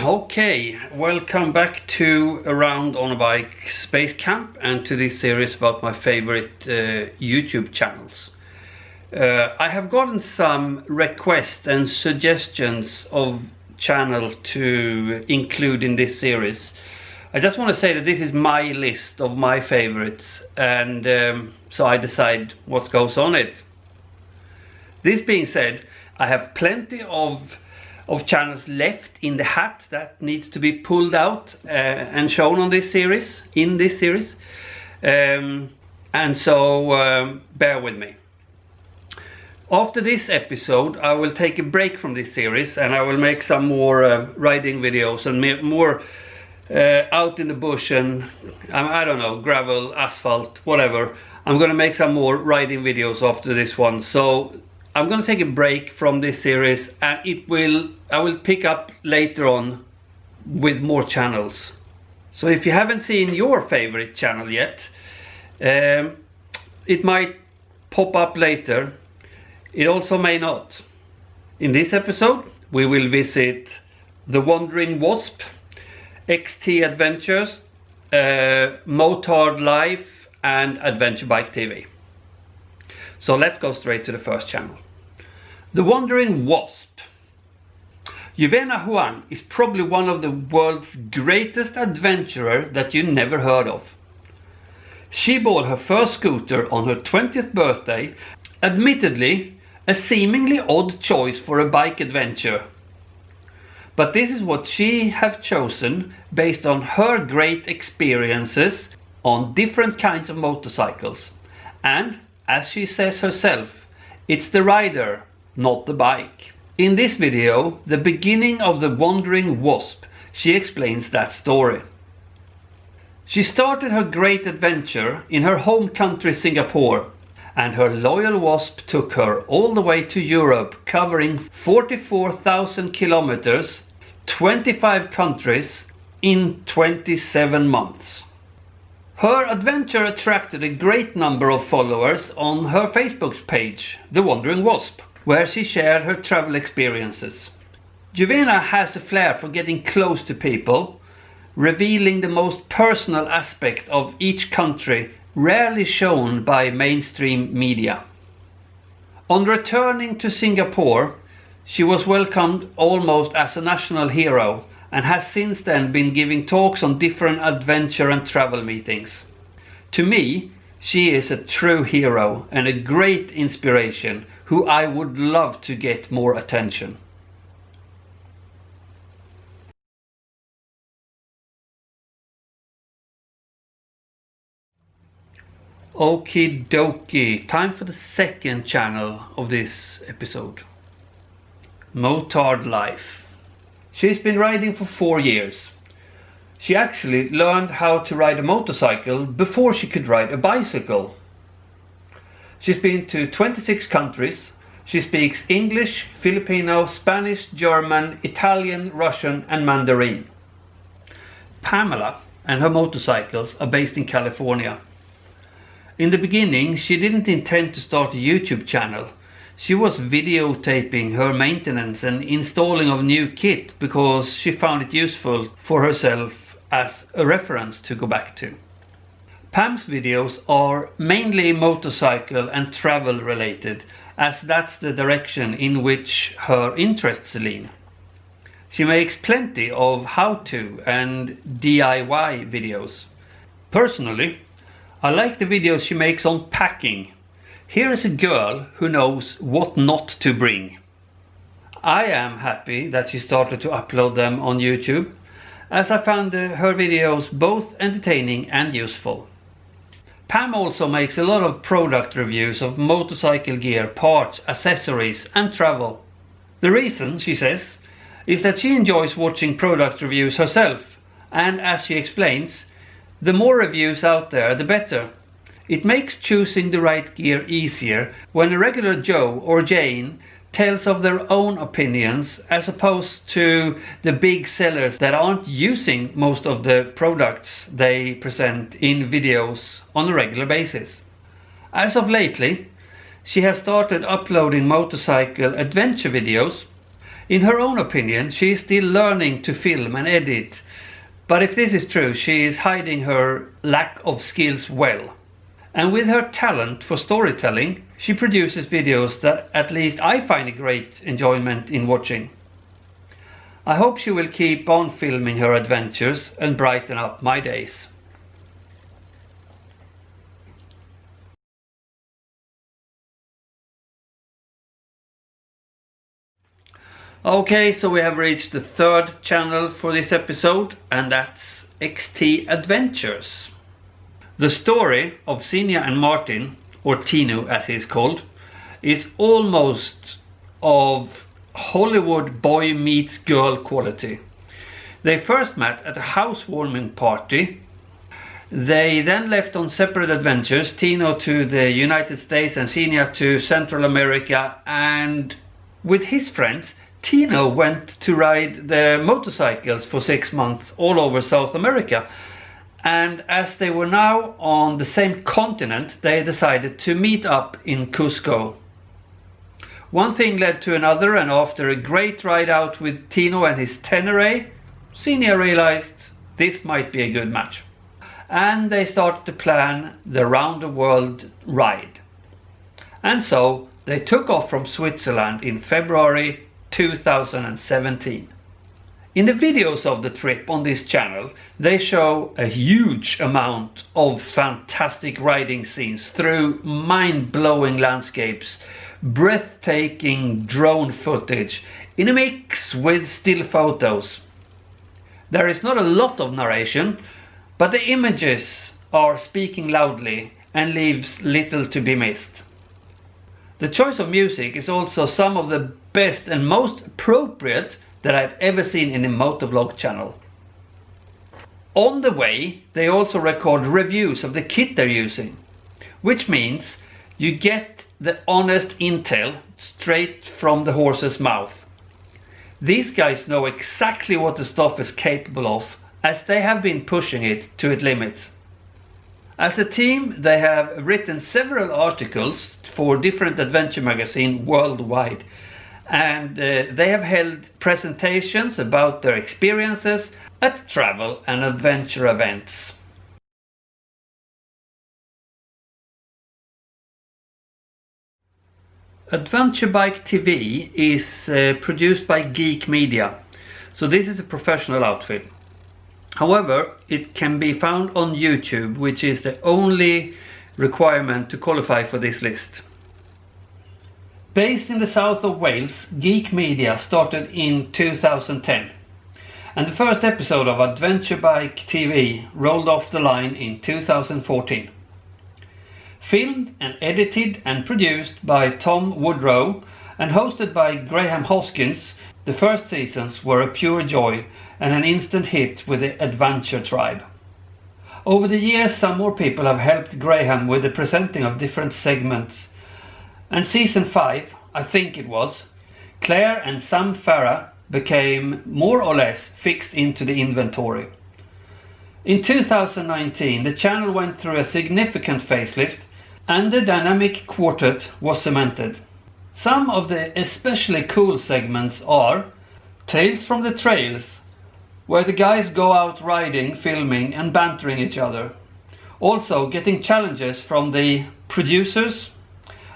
Okay, welcome back to Around on a Bike Space Camp and to this series about my favorite YouTube channels. I have gotten some requests and suggestions of channels to include in this series. I just want to say that this is my list of my favorites, and so I decide what goes on it. This being said, I have plenty of channels left in the hat that needs to be pulled out and shown on this series, and so bear with me. After this episode I will take a break from this series and I will make some more riding videos and more out in the bush and I don't know, gravel, asphalt, whatever. I'm gonna make some more riding videos after this one, so I'm gonna take a break from this series and I will pick up later on with more channels. So if you haven't seen your favorite channel yet, it might pop up later. It also may not. In this episode we will visit the Wandering Wasp, XT Adventures, Motard Life and Adv Bike TV. So let's go straight to the first channel. The Wandering Wasp. Juvena Juan is probably one of the world's greatest adventurers that you never heard of. She bought her first scooter on her 20th birthday, admittedly a seemingly odd choice for a bike adventure. But this is what she have chosen based on her great experiences on different kinds of motorcycles. And as she says herself, it's the rider, not the bike. In this video, the beginning of the Wandering Wasp, she explains that story. She started her great adventure in her home country Singapore, and her loyal wasp took her all the way to Europe, covering 44,000 kilometers, 25 countries in 27 months. Her adventure attracted a great number of followers on her Facebook page, The Wandering Wasp, where she shared her travel experiences. Juvena has a flair for getting close to people, revealing the most personal aspect of each country, rarely shown by mainstream media. On returning to Singapore, she was welcomed almost as a national hero and has since then been giving talks on different adventure and travel meetings. To me, she is a true hero and a great inspiration who I would love to get more attention. Okie dokie, time for the second channel of this episode. Motard Life. She's been riding for 4 years. She actually learned how to ride a motorcycle before she could ride a bicycle. She's been to 26 countries. She speaks English, Filipino, Spanish, German, Italian, Russian and Mandarin. Pamela and her motorcycles are based in California. In the beginning, she didn't intend to start a YouTube channel. She was videotaping her maintenance and installing of new kit because she found it useful for herself as a reference to go back to. Pam's videos are mainly motorcycle and travel related, as that's the direction in which her interests lean. She makes plenty of how-to and DIY videos. Personally, I like the videos she makes on packing. Here is a girl who knows what not to bring. I am happy that she started to upload them on YouTube, as I found her videos both entertaining and useful. Pam also makes a lot of product reviews of motorcycle gear, parts, accessories and travel. The reason, she says, is that she enjoys watching product reviews herself, and as she explains, the more reviews out there the better. It makes choosing the right gear easier when a regular Joe or Jane tells of their own opinions as opposed to the big sellers that aren't using most of the products they present in videos on a regular basis. As of lately, she has started uploading motorcycle adventure videos In her own opinion, she is still learning to film and edit, but if this is true, she is hiding her lack of skills well. And with her talent for storytelling, she produces videos that at least I find a great enjoyment in watching. I hope she will keep on filming her adventures and brighten up my days. Okay, so we have reached the third channel for this episode, and that's XT Adventures. The story of Sinja and Martin, or Tino as he is called, is almost of Hollywood boy meets girl quality. They first met at a housewarming party. They then left on separate adventures, Tino to the United States and Sinja to Central America, and with his friends Tino went to ride their motorcycles for 6 months all over South America. And as they were now on the same continent, they decided to meet up in Cusco. One thing led to another, and after a great ride out with Tino and his Tenere, Sinja realized this might be a good match. And they started to plan the round the world ride. And so they took off from Switzerland in February 2017. In the videos of the trip on this channel, they show a huge amount of fantastic riding scenes through mind-blowing landscapes, breathtaking drone footage in a mix with still photos. There is not a lot of narration, but the images are speaking loudly and leaves little to be missed. The choice of music is also some of the best and most appropriate that I've ever seen in a motovlog channel. On the way, they also record reviews of the kit they're using, which means you get the honest intel straight from the horse's mouth. These guys know exactly what the stuff is capable of, as they have been pushing it to its limits. As a team, they have written several articles for different adventure magazines worldwide, and they have held presentations about their experiences at travel and adventure events. Adv Bike TV is produced by Geek Media, so this is a professional outfit. However, it can be found on YouTube, which is the only requirement to qualify for this list. Based in the south of Wales, Geek Media started in 2010, and the first episode of Adv Bike TV rolled off the line in 2014. Filmed and edited and produced by Tom Woodrow and hosted by Graham Hoskins, the first seasons were a pure joy and an instant hit with the Adventure Tribe. Over the years, some more people have helped Graham with the presenting of different segments, and season 5, I think it was, Claire and Sam Farah became more or less fixed into the inventory. In 2019, the channel went through a significant facelift and the dynamic quartet was cemented. Some of the especially cool segments are Tales from the Trails, where the guys go out riding, filming and bantering each other. Also getting challenges from the producers,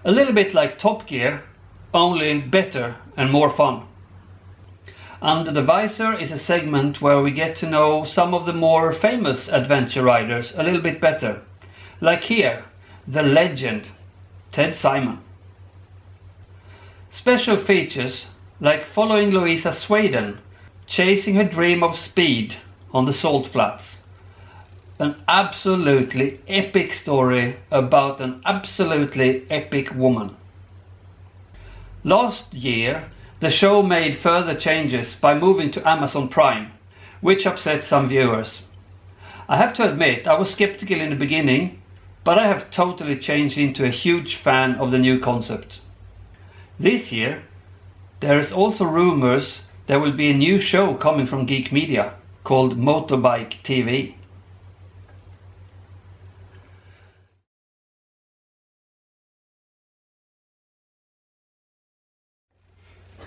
a little bit like Top Gear, only better and more fun. Under the Visor is a segment where we get to know some of the more famous adventure riders a little bit better. Like here, the legend, Ted Simon. Special features like following Louisa Sweden, chasing her dream of speed on the salt flats. An absolutely epic story about an absolutely epic woman. Last year, the show made further changes by moving to Amazon Prime, which upset some viewers. I have to admit, I was skeptical in the beginning, but I have totally changed into a huge fan of the new concept. This year, there is also rumors there will be a new show coming from Geek Media called Motard Bike TV.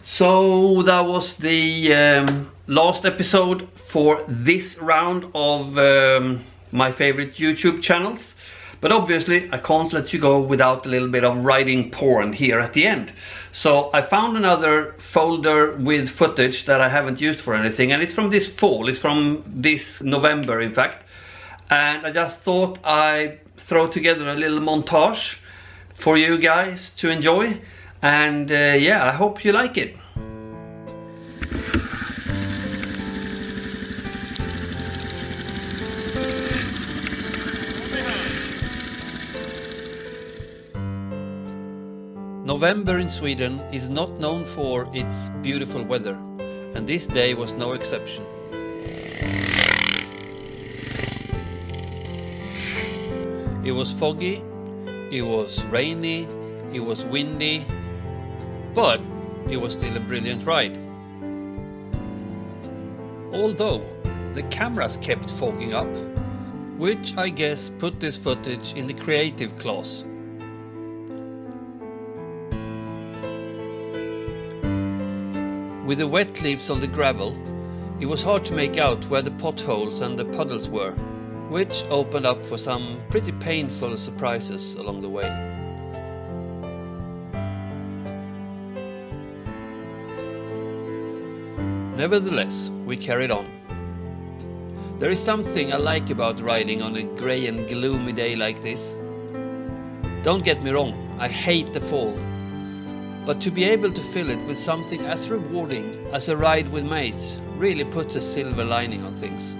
So that was the last episode for this round of my favorite YouTube channels. But obviously I can't let you go without a little bit of riding porn here at the end. So I found another folder with footage that I haven't used for anything, and it's from this fall, it's from this November in fact. And I just thought I'd throw together a little montage for you guys to enjoy. And yeah, I hope you like it. November in Sweden is not known for its beautiful weather, and this day was no exception. It was foggy, it was rainy, it was windy, but it was still a brilliant ride. Although the cameras kept fogging up, which I guess put this footage in the creative class. With the wet leaves on the gravel, it was hard to make out where the potholes and the puddles were, which opened up for some pretty painful surprises along the way. Nevertheless, we carried on. There is something I like about riding on a grey and gloomy day like this. Don't get me wrong, I hate the fall. But to be able to fill it with something as rewarding as a ride with mates really puts a silver lining on things.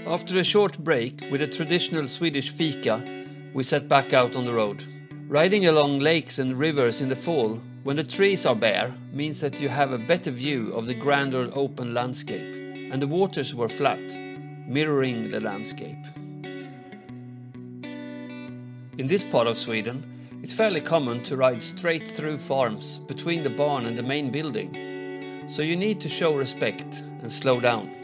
After a short break with a traditional Swedish fika, we set back out on the road. Riding along lakes and rivers in the fall, when the trees are bare, means that you have a better view of the grander open landscape, and the waters were flat, mirroring the landscape. In this part of Sweden, it's fairly common to ride straight through farms between the barn and the main building, so you need to show respect and slow down.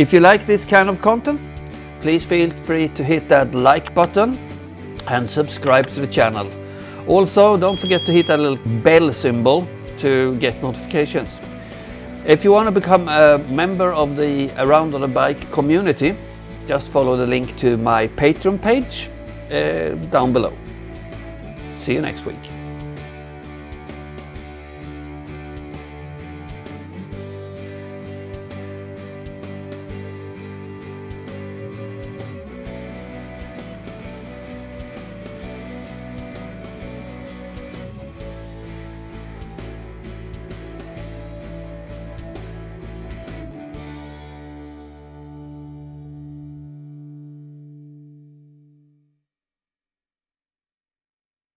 If you like this kind of content, please feel free to hit that like button and subscribe to the channel. Also, don't forget to hit that little bell symbol to get notifications. If you want to become a member of the Around on a Bike community, just follow the link to my Patreon page down below. See you next week.